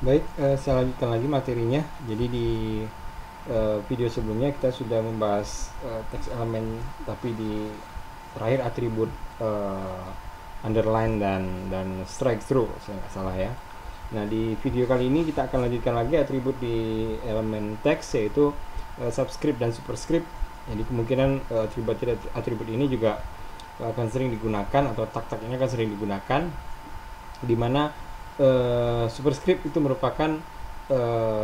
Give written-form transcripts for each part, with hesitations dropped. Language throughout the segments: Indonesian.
Baik, saya lanjutkan lagi materinya. Jadi di video sebelumnya kita sudah membahas teks elemen, tapi di terakhir atribut eh, underline dan strike through, saya nggak salah ya. Nah, di video kali ini kita akan lanjutkan lagi atribut di elemen teks, yaitu subscript dan superscript. Jadi kemungkinan atribut ini juga akan sering digunakan, atau tag-tag ini akan sering digunakan, di mana superscript itu merupakan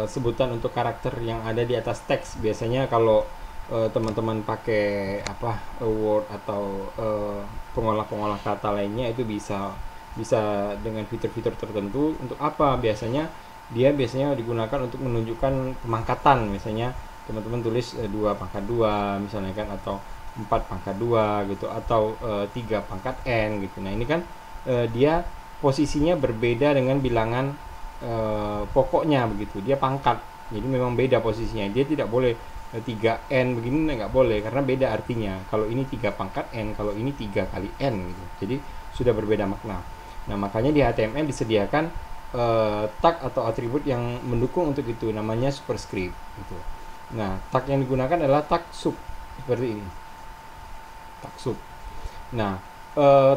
sebutan untuk karakter yang ada di atas teks. Biasanya kalau teman-teman pakai Word atau pengolah-pengolah kata lainnya, itu bisa bisa dengan fitur-fitur tertentu. Untuk apa? Biasanya digunakan untuk menunjukkan pemangkatan. Misalnya teman-teman tulis 2 pangkat 2 misalnya kan, atau 4 pangkat 2 gitu, atau 3 pangkat n gitu. Nah, ini kan dia posisinya berbeda dengan bilangan pokoknya begitu. Dia pangkat, jadi memang beda posisinya. Dia tidak boleh 3n begini, nggak boleh, karena beda artinya. Kalau ini 3 pangkat n, kalau ini 3 kali n gitu. Jadi sudah berbeda makna. Nah, makanya di HTML disediakan tag atau atribut yang mendukung untuk itu, namanya superscript gitu. Nah, tag yang digunakan adalah tag sub, seperti ini, tag sub. Nah,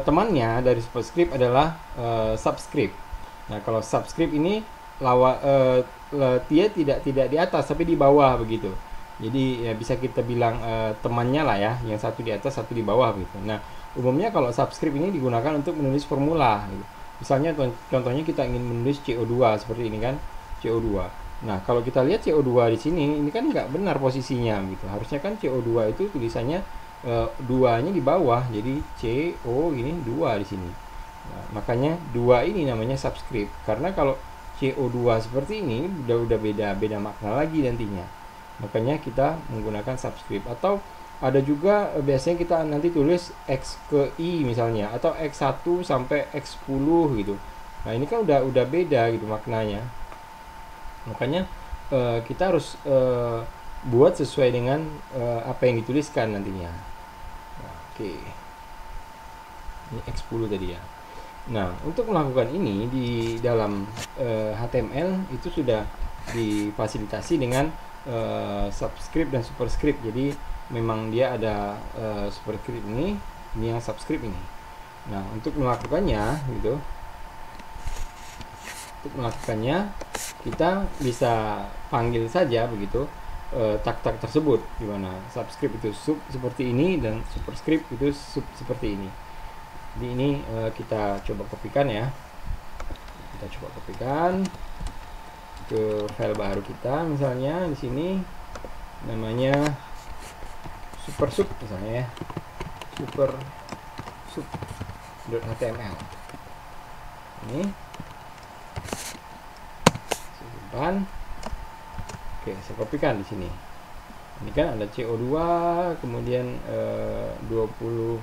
temannya dari superscript adalah subscript. Nah, kalau subscript ini dia tidak di atas tapi di bawah begitu. Jadi ya bisa kita bilang temannya lah ya, yang satu di atas, satu di bawah begitu. Nah, umumnya kalau subscript ini digunakan untuk menulis formula gitu. Misalnya contohnya kita ingin menulis CO2 seperti ini kan, CO2. Nah, kalau kita lihat CO2 di sini, ini kan nggak benar posisinya gitu. Harusnya kan CO2 itu tulisannya duanya di bawah, jadi CO ini 2 di sini. Nah, makanya 2 ini namanya subscript, karena kalau CO2 seperti ini udah beda makna lagi nantinya. Makanya kita menggunakan subscript. Atau ada juga biasanya kita nanti tulis X ke I misalnya, atau X1 sampai X10 gitu. Nah, ini kan udah beda gitu maknanya. Makanya kita harus buat sesuai dengan apa yang dituliskan nantinya. Nah, oke, ini X10 tadi ya. Nah, untuk melakukan ini di dalam HTML itu sudah difasilitasi dengan subscript dan superscript. Jadi memang dia ada superscript ini yang subscript ini. Nah, untuk melakukannya gitu, kita bisa panggil saja begitu tag-tag tersebut, di mana subscript itu sub seperti ini dan superscript itu sub seperti ini. Jadi ini kita coba kopikan ya. Kita coba kopikan ke file baru kita, misalnya di sini namanya supersub misalnya ya. supersub.html. Ini simpan. Oke, saya kopikan di sini. Ini kan ada CO2, kemudian 20.000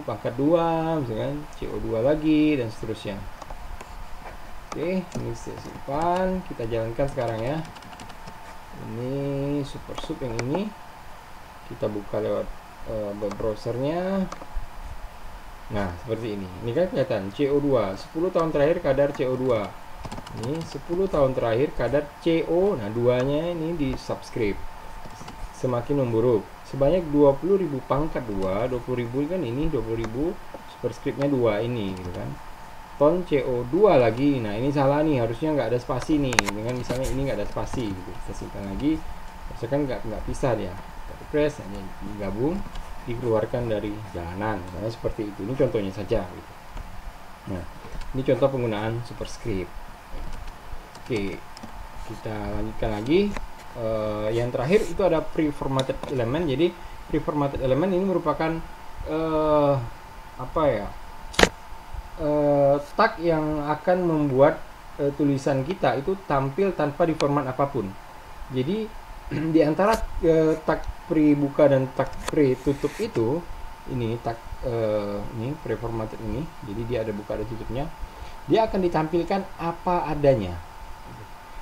pangkat 2 misalkan, CO2 lagi, dan seterusnya. Oke, ini saya simpan, kita jalankan sekarang ya. Ini supersub yang ini, kita buka lewat web browsernya. Nah, seperti ini. Ini kan kelihatan CO2, 10 tahun terakhir kadar CO2. Ini 10 tahun terakhir kadar CO. Nah, duanya ini di subscript. Semakin memburuk. Sebanyak 20.000 pangkat 2, 20.000 kan ini 20.000, superscriptnya 2 ini gitu kan. Ton CO2 lagi. Nah, ini salah nih, harusnya nggak ada spasi nih. Dengan misalnya ini nggak ada spasi gitu. Kita simpan lagi. Harusnya kan nggak pisah dia. Kita press, ini digabung, dikeluarkan dari jalanan. Misalnya seperti itu. Ini contohnya saja gitu. Nah, ini contoh penggunaan superscript. Oke, kita lanjutkan lagi. Yang terakhir itu ada preformatted element. Jadi preformatted element ini merupakan tag yang akan membuat tulisan kita itu tampil tanpa diformat apapun. Jadi di antara tag pre buka dan tag pre tutup itu, ini tag ini preformatted ini, jadi dia ada buka ada tutupnya. Dia akan ditampilkan apa adanya,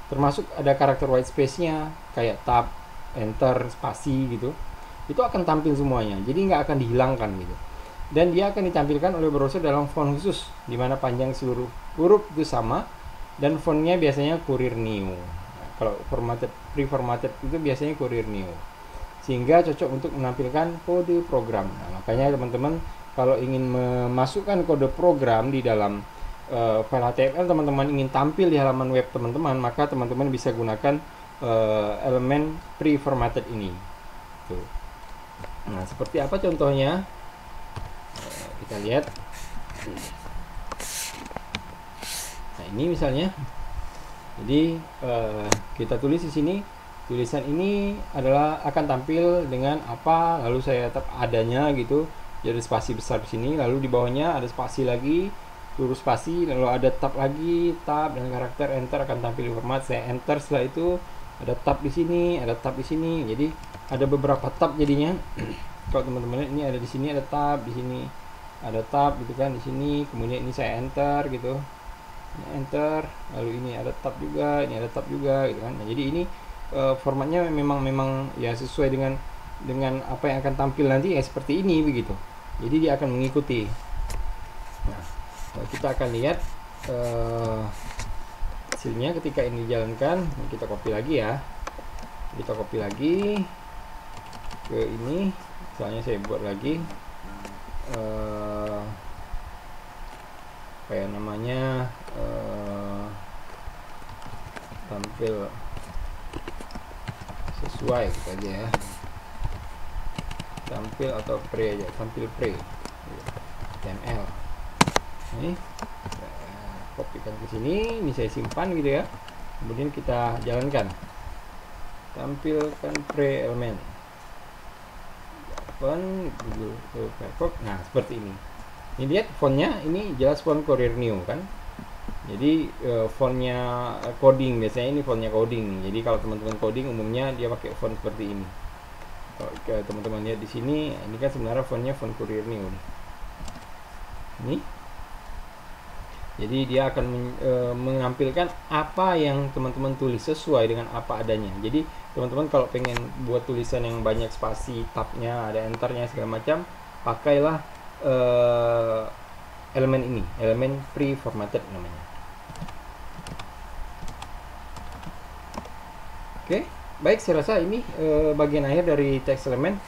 termasuk ada karakter white space-nya kayak tab, enter, spasi gitu. Itu akan tampil semuanya, jadi nggak akan dihilangkan gitu. Dan dia akan ditampilkan oleh browser dalam font khusus, di mana panjang seluruh huruf itu sama, dan fontnya biasanya Courier New. Nah, kalau pre-formatted itu biasanya Courier New, sehingga cocok untuk menampilkan kode program. Nah, makanya teman-teman kalau ingin memasukkan kode program di dalam file HTML teman-teman ingin tampil di halaman web teman-teman, maka teman-teman bisa gunakan elemen pre-formatted ini. Tuh. Nah, seperti apa contohnya? Kita lihat. Nah, ini misalnya. Jadi kita tulis di sini, tulisan ini adalah akan tampil dengan apa, lalu saya tetap adanya gitu. Jadi spasi besar di sini, lalu di bawahnya ada spasi lagi, lurus spasi, lalu ada tab lagi, tab dan karakter enter akan tampil di format. Saya enter, setelah itu ada tab di sini, ada tab di sini. Jadi ada beberapa tab jadinya. Kalau teman-teman lihat, ini ada di sini ada tab, di sini ada tab gitu kan, di sini. Kemudian ini saya enter gitu. Ini enter, lalu ini ada tab juga, ini ada tab juga gitu kan. Nah, jadi ini formatnya memang ya sesuai dengan apa yang akan tampil nanti ya seperti ini begitu. Jadi dia akan mengikuti. Nah, kita akan lihat hasilnya ketika ini dijalankan. Kita copy lagi ya, kita copy lagi ke ini, misalnya saya buat lagi apa ya namanya, tampil sesuai gitu aja ya, tampil atau pre aja, tampil pre HTML. Ini kopikan ke sini, ini saya simpan gitu ya, kemudian kita jalankan, tampilkan pre elemen open Google Firefox. Nah, seperti ini. Ini lihat fontnya, ini jelas font Courier New kan. Jadi fontnya coding, biasanya ini fontnya coding. Jadi kalau teman-teman coding umumnya dia pakai font seperti ini. Kalau teman-teman lihat di sini, ini kan sebenarnya fontnya font Courier New. Ini. Jadi dia akan menampilkan apa yang teman-teman tulis sesuai dengan apa adanya. Jadi teman-teman kalau pengen buat tulisan yang banyak spasi, tabnya, ada enternya segala macam, pakailah elemen ini, elemen pre-formatted namanya. Oke, baik, saya rasa ini bagian akhir dari text element.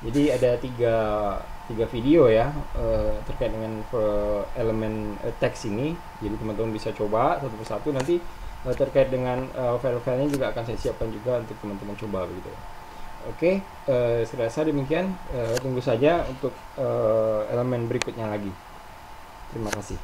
Jadi ada tiga video ya terkait dengan elemen teks ini. Jadi teman-teman bisa coba satu persatu, nanti terkait dengan file-filenya juga akan saya siapkan juga untuk teman-teman coba begitu. Oke, saya rasa demikian. Tunggu saja untuk elemen berikutnya lagi. Terima kasih.